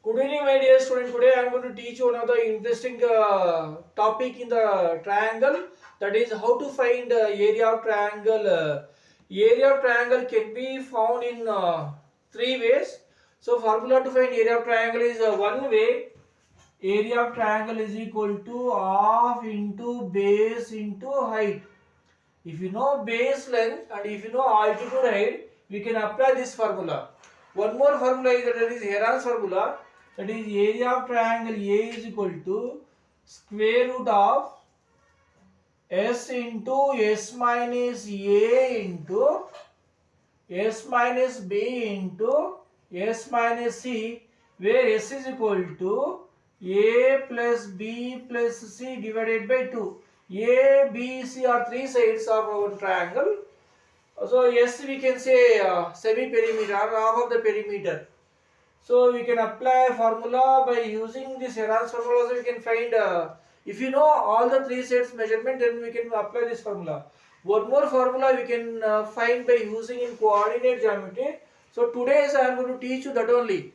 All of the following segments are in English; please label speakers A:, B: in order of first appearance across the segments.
A: Good evening, my dear student. Today I am going to teach you one of the interesting topic in the triangle. That is how to find area of triangle. Area of triangle can be found in three ways. So formula to find area of triangle is one way. Area of triangle is equal to half into base into height. If you know base length and if you know altitude height, we can apply this formula. One more formula is that is Heron's formula. That is area of triangle A is equal to square root of S into S minus A into S minus B into S minus C, where S is equal to A plus B plus C divided by 2. A, B, C are three sides of our triangle. So S we can say semi-perimeter or half of the perimeter. So we can apply formula by using this Heron's formula. Also we can find if you know all the three sets measurement, then we can apply this formula. One more formula we can find by using in coordinate geometry. So today I am going to teach you that only.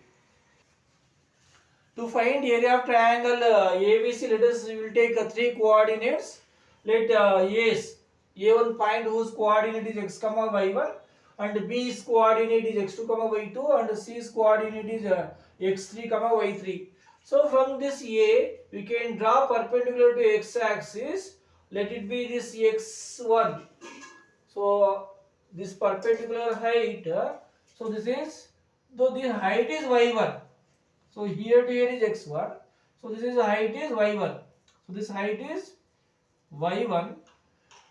A: To find area of triangle ABC, let us we will take three coordinates. Let A1 point whose coordinate is x comma y1, and B's coordinate is x2 comma y2, and C's coordinate is x3 comma y3. So from this A we can draw perpendicular to x axis. Let it be this x1. So this perpendicular height. So this is, though the height is y1. So here to here is x1. So this is the height is y1. So this height is y1,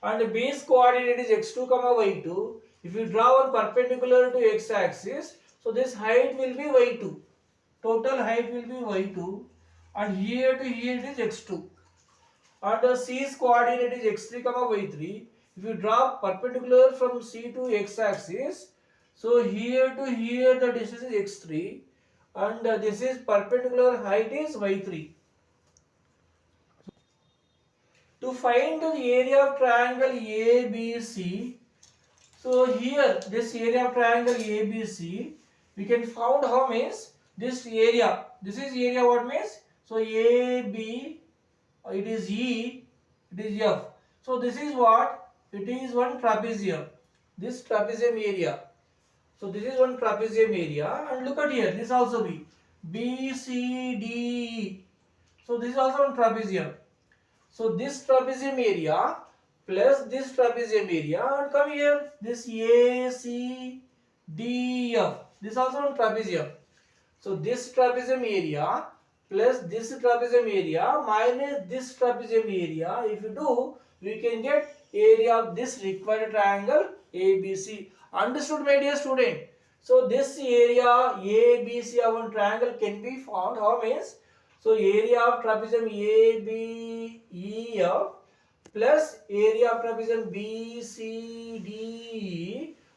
A: and base coordinate is x2 comma y2. If you draw one perpendicular to x axis, so this height will be y2. Total height will be y2, and here to here it is x2. And the C's coordinate is x3 comma y3. If you draw perpendicular from C to x axis, so here to here the distance is x3, and this is perpendicular height is y3. To find the area of triangle ABC, so here this area of triangle ABC, we can found how means this area. This is area what means? So AB, it is E, it is F. So this is what? It is one trapezium. This trapezium area. So this is one trapezium area, and look at here. This also B, C, D, E. So this is also one trapezium. So this trapezium area plus this trapezium area, and come here this A, C, D, F. This also one trapezium. So this trapezium area plus this trapezium area minus this trapezium area, if you do, we can get area of this required triangle ABC. Understood, my dear student? So this area ABC of one triangle can be found how means? So area of trapezium ABEF plus area of trapezium BCDE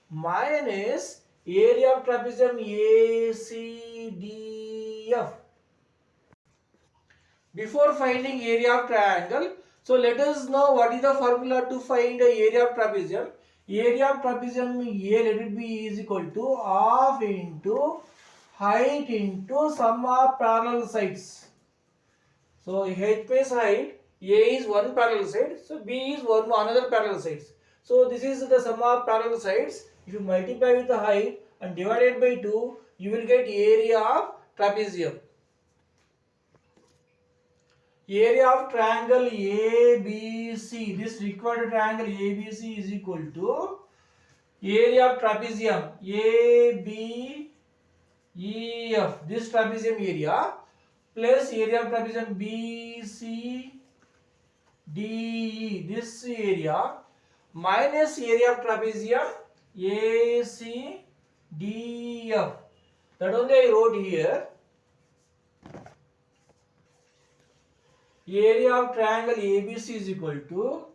A: minus area of trapezium ACDF. Before finding area of triangle, so let us know what is the formula to find the area of trapezium. Area of trapezium A, let it be, is equal to half into height into sum of parallel sides. So H means height, A is one parallel side, so B is one another parallel sides. So this is the sum of parallel sides. If you multiply with the height and divide it by 2, you will get area of trapezium. Area of triangle ABC, this required triangle ABC is equal to area of trapezium ABEF, this trapezium area, plus area of trapezium BCDE, this area, minus area of trapezium ACDF. That only I wrote here. Area of triangle ABC is equal to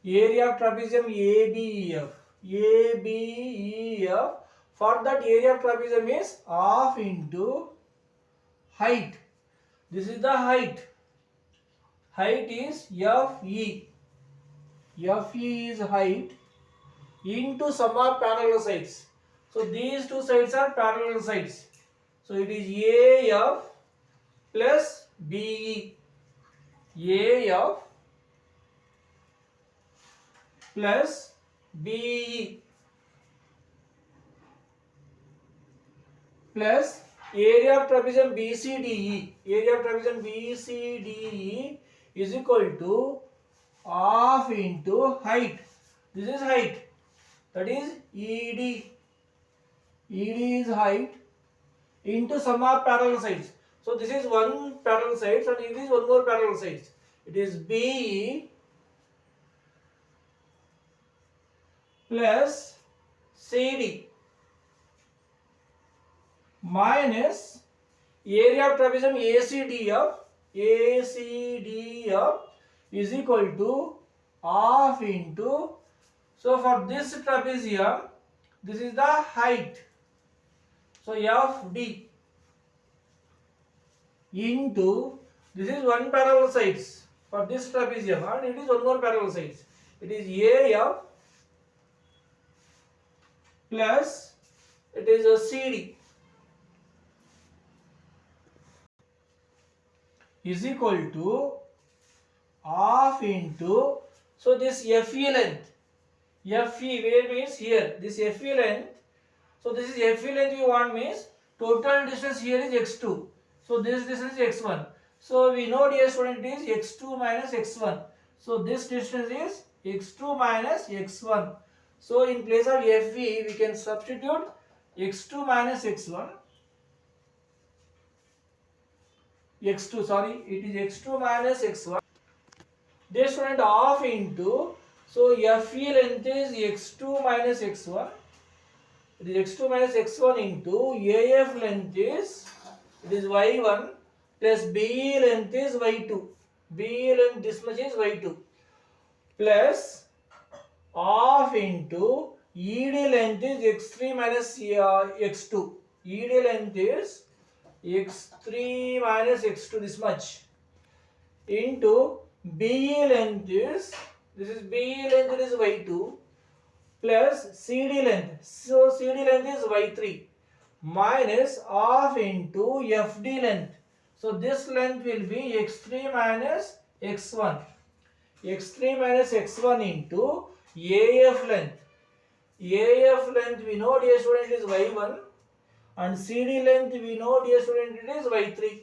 A: area of trapezium ABEF. ABEF. For that, area of trapezium is half into height. This is the height. Height is FE. FE is height into sum of parallel sides. So these two sides are parallel sides. So it is AF plus BE. AF plus BE plus area of trapezium BCDE. Area of trapezium BCDE is equal to half into height. This is height. That is ED. ED is height into sum of parallel sides. So this is one parallel sides and it is one more parallel sides. It is BE plus CD minus area of trapezium ACDF is equal to half into, so for this trapezium this is the height, so FD into, this is one parallel sides for this trapezium and it is one more parallel sides, it is AF plus it is a CD is equal to half into, so this FE length, FE where means here, this FE length, so this is FE length we want means total distance here is x2, so this distance is x1, so we know dear student it is x2 minus x1, so this distance is x2 minus x1, so in place of FE we can substitute x2 minus x1, x2 sorry, it is x2 minus x1. Dear student, half into, so FE length is x2 minus x1. It is x2 minus x1 into AF length is, it is y1 plus BE length is y2. BE length this much is y2 plus half into ED length is x3 minus x2. ED length is x3 minus x2 this much into BE length is, this is BE length is y2 plus CD length, so CD length is y3 minus half into FD length, so this length will be x3 minus x1, x3 minus x1 into AF length. AF length we know dear student is y1 and CD length we know dear student it is y3.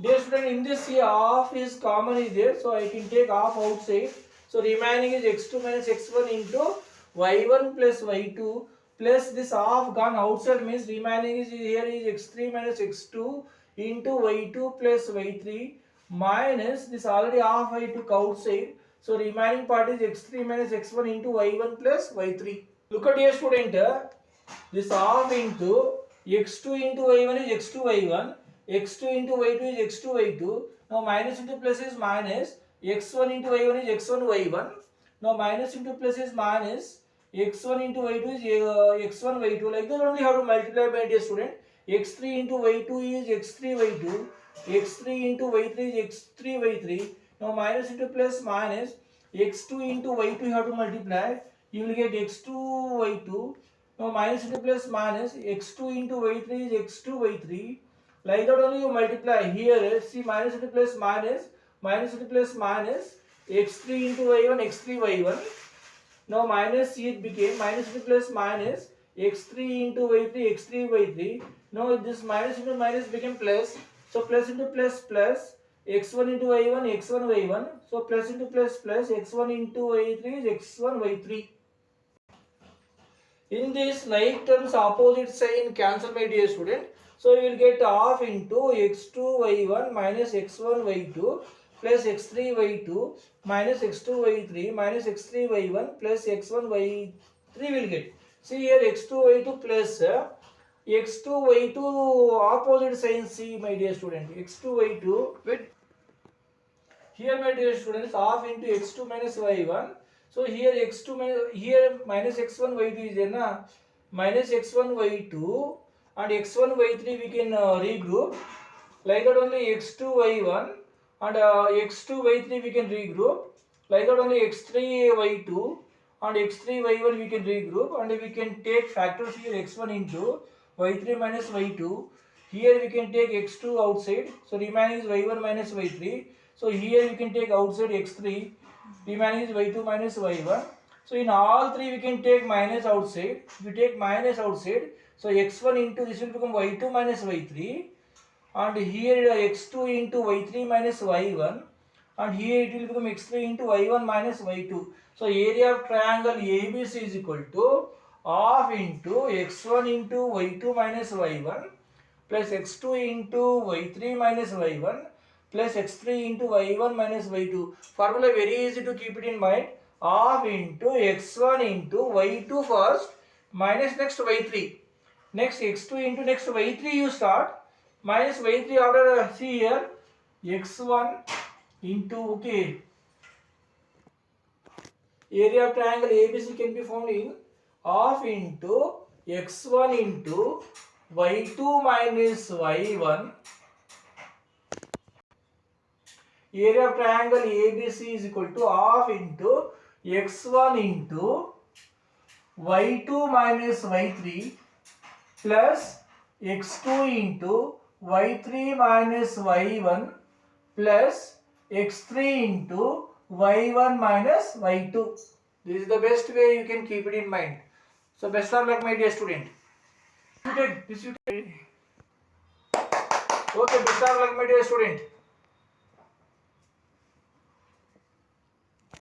A: Dear student, in this here half is common is there, so I can take half outside, so remaining is x2 minus x1 into y1 plus y2 plus this half gone outside means remaining is here is x3 minus x2 into y2 plus y3 minus this already half I took outside, so remaining part is x3 minus x1 into y1 plus y3. Look at here student, this half into x2 into y1 is x2 y1, x2 into y2 is x2 y2, now minus into plus is minus, x1 into y1 is x1 y1, now minus into plus is minus, x1 into y2 is x1 y2, like that only have to multiply by dear student, x3 into y2 is x3 y2, x3 into y3 is x3 y3, now minus into plus minus, x2 into y2 you have to multiply, you will get x2 y2, now minus into plus minus, x2 into y3 is x2 y3, like that only you multiply here, see minus into plus minus, minus into plus minus, x3 into y1, x3 y1, now minus it became minus into plus minus, x3 into y3, x3 y3, now this minus into minus became plus, so plus into plus plus, x1 into y1, x1 y1, so plus into plus plus, x1 into y3 is x1 y3. In this like terms opposite sign cancel my dear student, so you will get half into x2 y1 minus x1 y2 plus x3 y2 minus x2 y3 minus x3 y1 plus x1 y3 will get. See here x2 y2 plus x2 y2 opposite sign see my dear student, x2 y2 with here my dear students half into x2 minus y1, so here x2 minus, here minus x1 y2 is there na, minus x1 y2 and x1 y3 we can regroup, like that only x2 y1 and x2 y3 we can regroup, like that only x3 y2 and x3 y1 we can regroup, and we can take factors here x1 into y3 minus y2, Here we can take x2 outside. So remaining is y1 minus y3. So here we can take outside x3. Remaining is y2 minus y1. So in all three we can take minus outside. If we take minus outside, so x1 into this will become y2 minus y3. And here x2 into y3 minus y1. And here it will become x3 into y1 minus y2. So area of triangle ABC is equal to half into x1 into y2 minus y1 plus x2 into y3 minus y1 plus x3 into y1 minus y2. Formula very easy to keep it in mind. Half into x1 into y2 first minus next y3. Next x2 into next y3 you start minus y3 after see here x1 into okay area of triangle ABC can be found in half into x1 into y2 minus y1. Area of triangle ABC is equal to half into x1 into y2 minus y3 plus x2 into y3 minus y1 plus x3 into y1 minus y2. This is the best way you can keep it in mind. So best of luck my dear student. Okay, best of luck my dear student.